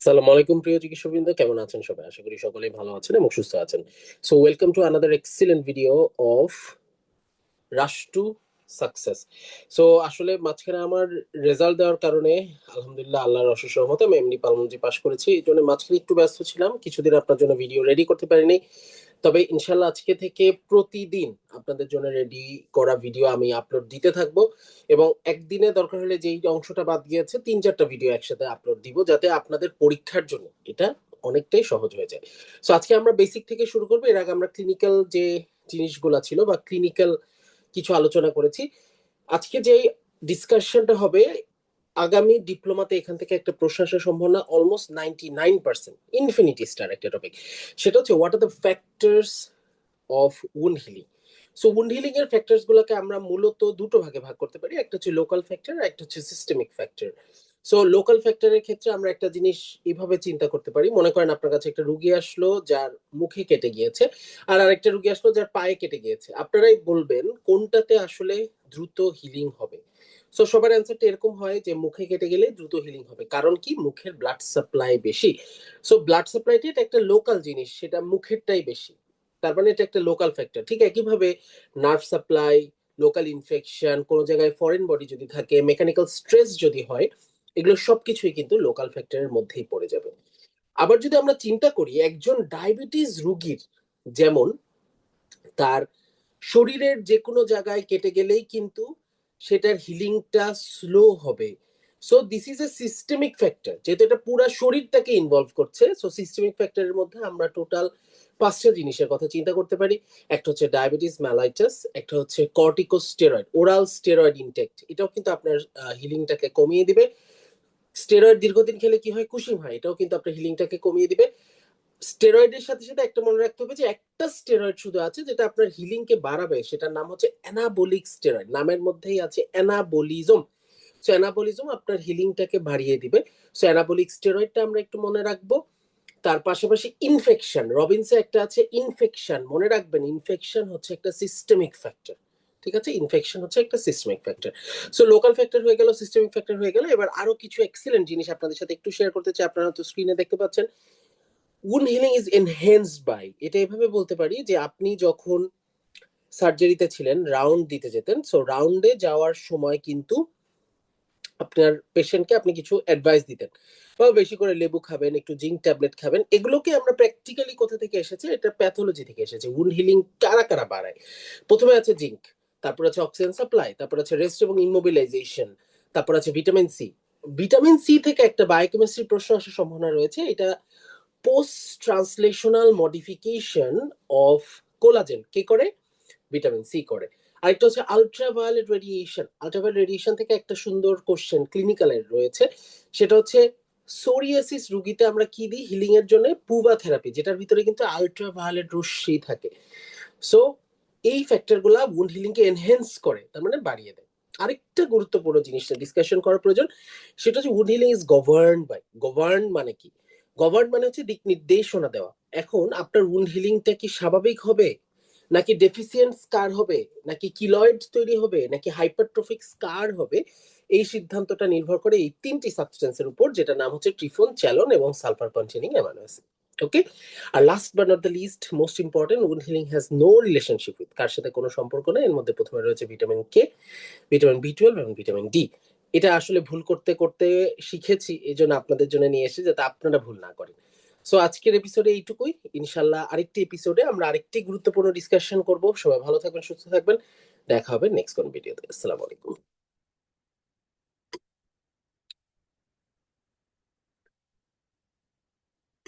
আসসালামু আলাইকুম প্রিয় চিকিৎসকবৃন্দ, কেমন আছেন সবাই? আশা করি সকলেই ভালো আছেন এবং সুস্থ আছেন। So welcome to another excellent video of rush to success. So আসলে মাঝখানে আমার রেজাল্ট দেওয়ার কারণে আলহামদুলিল্লাহ আল্লাহর অশেষ রহমতে আমি এমডি পালমনজি পাস করেছি। এই জন্য মাঝখানে একটু ব্যস্ত ছিলাম, কিছুদিন আপনার জন্য ভিডিও রেডি করতে পারিনি। তবে ইনশাল্লাহ আজকে থেকে প্রতিদিন আপনাদের জন্য রেডি করা ভিডিও আমি আপলোড দিতে থাকবো এবং একদিনে দরকার হলে যেই অংশটা বাদ গিয়েছে ৩-৪টা ভিডিও একসাথে আপলোড দিব, যাতে আপনাদের পরীক্ষার জন্য এটা অনেকটাই সহজ হয়ে যায়। সো আজকে আমরা বেসিক থেকে শুরু করবো। এর আগে আমরা ক্লিনিক্যাল যে জিনিসগুলো ছিল বা ক্লিনিক্যাল কিছু আলোচনা করেছি। আজকে যে ডিসকাশনটা হবে, আগামী ডিপ্লোমাতে এখান থেকে একটা প্রশ্ন আসার সম্ভাবনা অলমোস্ট 99%, ইনফিনিটি স্টার একটা টপিক। সেটা হচ্ছে what are the factors of wound healing. So wound healing এর ফ্যাক্টরস গুলোকে আমরা মূলত দুটো ভাগে ভাগ করতে পারি, একটা হচ্ছে লোকাল ফ্যাক্টর আর একটা হচ্ছে সিস্টেমিক ফ্যাক্টর। সো লোকাল ফ্যাক্টরের ক্ষেত্রে আমরা একটা জিনিস এভাবে চিন্তা করতে পারি, মনে করেন আপনার কাছে একটা রুগী আসলো যার মুখে কেটে গিয়েছে, আর আরেকটা রুগী আসলো যার পায়ে কেটে গিয়েছে। আপনারাই বলবেন কোনটাতে আসলে দ্রুত হিলিং হবে। সো সবার অ্যান্সারটা এরকম হয় যে মুখে কেটে গেলে দ্রুত হিলিং হবে, কারণ কি মুখের ব্লাড সাপ্লাই বেশি। সো ব্লাড সাপ্লাইটা এটা একটা লোকাল জিনিস, সেটা মুখেরটাই বেশি, তার মানে এটা একটা লোকাল ফ্যাক্টর। ঠিক একইভাবে নার্ভ সাপ্লাই, লোকাল ইনফেকশন, কোনো জায়গায় ফরেন বডি যদি থাকে, মেকানিক্যাল স্ট্রেস যদি হয়, এগুলো সবকিছুই কিন্তু লোকাল ফ্যাক্টরের মধ্যেই পড়ে যাবে। আবার যদি আমরা চিন্তা করি একজন ডায়াবেটিস রুগীর, যেমন তার শরীরের যে কোনো জায়গায় কেটে গেলেই কিন্তু সেটার হিলিংটা স্লো হবে। So this is a systemic factor, যেহেতু এটা পুরো শরীরটাকে ইনভলভ করছে। সো সিস্টেমিক ফ্যাক্টরের মধ্যে আমরা টোটাল 5টা জিনিসের কথা চিন্তা করতে পারি। একটা হচ্ছে ডায়াবেটিস মেলাইটাস, একটা হচ্ছে কর্টিকোস্টেরয়েড, ওরাল স্টেরয়েড ইনটেক্ট, এটাও কিন্তু আপনার হিলিংটাকে কমিয়ে দিবে। স্টেরয়েড দীর্ঘদিন খেলে কি হয়? কুশিং হয়, এটাও কিন্তু আপনার হিলিংটাকে কমিয়ে দিবে। স্টেরয়েডের সাথে সাথে একটা মনে রাখতে হবে যে একটা স্টেরয়েড শুধু আছে যেটা আপনার হিলিং কে বাড়াবে, সেটার নাম হচ্ছে অ্যানাবলিক স্টেরয়েড। নামের মধ্যেই আছে অ্যানাবলিজম। সো অ্যানাবলিজম আপনার হিলিংটাকে বাড়িয়ে দিবে। সো অ্যানাবলিক স্টেরয়েডটা আমরা একটু মনে রাখবো। তার পাশাপাশি ইনফেকশন, রবিনসে একটা আছে ইনফেকশন, মনে রাখবেন ইনফেকশন হচ্ছে একটা সিস্টেমিক ফ্যাক্টর। ঠিক আছে, ইনফেকশন হচ্ছে একটা systemic factor. So local factor হয়ে গেল, সিস্টেমিক ফ্যাক্টর হয়ে গেল। এবার আরো কিছু এক্সিলেন্ট জিনিস আপনাদের সাথে একটু শেয়ার করতে চাই। আপনারা তো স্ক্রিনে দেখতে পাচ্ছেন wound healing is enhanced by, এটা এভাবে বলতে পারি যে আপনি যখন সার্জারিতে ছিলেন, রাউন্ড দিতে যেতেন, সো রাউন্ডে যাওয়ার সময় কিন্তু আপনার পেশেন্টকে আপনি কিছু অ্যাডভাইস দিতেন, বা বেশি করে লেবু খাবেন, একটু জিঙ্ক ট্যাবলেট খাবেন। এগুলোকে আমরা প্র্যাকটিক্যালি কোথা থেকে এসেছে? এটা প্যাথোলজি থেকে এসেছে। উন্ড হিলিং কারা কারা বাড়ায়? প্রথমে আছে জিঙ্ক, তারপর আছে অক্সিজেন সাপ্লাই, তারপর আছে রেস্ট এবং ইমোবিলাইজেশন, তারপর আছে ভিটামিন সি। ভিটামিন সি থেকে একটা বায়োকেমিস্ট্রি প্রশ্ন আসার সম্ভাবনা রয়েছে। এটা post translational modification of collagen কে করে? ভিটামিন সি করে। আরেকটা হচ্ছে আলট্রাভায়োলেট রেডিয়েশন। আলট্রাভায়োলেট রেডিয়েশন থেকে একটা সুন্দর কোশ্চেন ক্লিনিক্যালের রয়েছে, সেটা হচ্ছে সোরিয়াসিস রুগীতে আমরা কি দিই হিলিং এর জন্য? পুভা থেরাপি, যেটার ভিতরে কিন্তু আলট্রাভায়োলেট রশ্মি থাকে। সো এই ফ্যাক্টরগুলা উন্ড হিলিং কে এনহেন্স করে, তার মানে বাড়িয়ে দেয়। আরেকটা গুরুত্বপূর্ণ জিনিসটা ডিসকাশন করার প্রয়োজন, সেটা হচ্ছে wound healing is governed by. Govern মানে কি? গভর্ন মানে হচ্ছে দিক নির্দেশনা দেওয়া। এখন আপনার উন্ড হিলিংটা কি স্বাভাবিক হবে, নাকি ডেফিসিয়েন্ট স্কার হবে, নাকি কিলয়েড তৈরি হবে, নাকি হাইপারট্রফিক স্কার হবে, এই সিদ্ধান্তটা নির্ভর করে এই 3টি সাবস্টেন্সের উপর, যেটা নাম হচ্ছে ট্রিফোন, চ্যালন এবং sulphur containing amino acid. Okay. আর last but not the least, most important, wound healing has no relationship with, কার সাথে কোনো সম্পর্ক নেই। এর মধ্যে প্রথমে রয়েছে ভিটামিন কে, ভিটামিন বি 12 এবং ভিটামিন ডি। এটা আসলে ভুল করতে করতে শিখেছি, এই জন্য আপনাদের জন্য নিয়ে এসে যাতে আপনারা ভুল না করেন। সো আজকের এপিসোডে এইটুকুই। ইনশাল্লাহ আরেকটি এপিসোডে আমরা আরেকটি গুরুত্বপূর্ণ ডিসকাশন করব। সবাই ভালো থাকবেন, সুস্থ থাকবেন। দেখা হবে নেক্সট কোন ভিডিওতে। আসসালামু আলাইকুম।